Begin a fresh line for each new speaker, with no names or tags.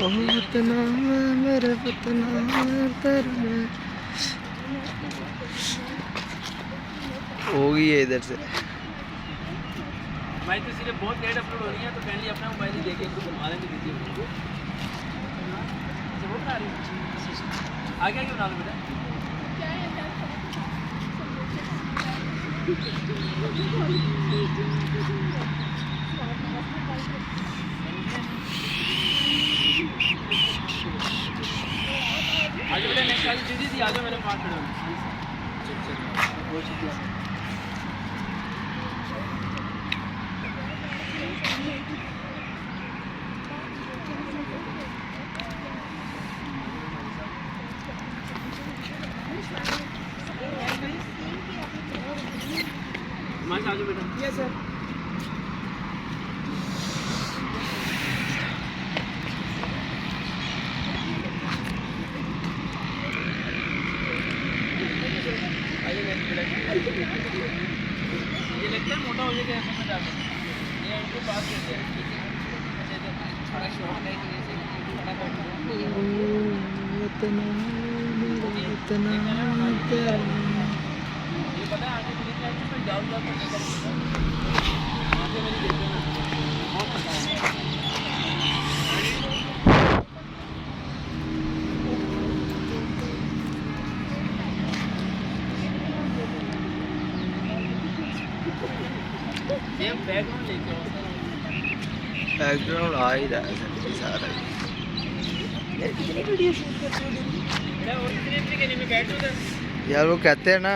ओ वतना मेरे वतना तेरे हो गई है इधर से
भाई तो सिर्फ बहुत लेट अपलोड हो रही है तो पहले अपना मोबाइल ही देखे इसको बनवा लेंगे वीडियो वो बना रही आगे आगे बना लो बेटा आगे बेटा नेक्स्ट वाली दीदी थी आ जाओ मेरे पास खड़े हो बहुत शुक्रिया हमारे साथ बेटा यस सर ये लगता है मोटा हो जाएगा ऐसा में डाल ये उनको पास करते हैं थोड़ा शॉर्ट है कि जैसे थोड़ा
वतना मेरा वतना तेरा
ये पता है आगे पुलिस लाइन में डाउन जाकर निकल आगे मेरी देखते ना बहुत पता है ये बैकग्राउंड लेके आओ
बैकग्राउंड आ ही रहा है सारा
कितनी वीडियो शूट करते हो दिन और कितने में बैठ उधर
यार वो कहते हैं ना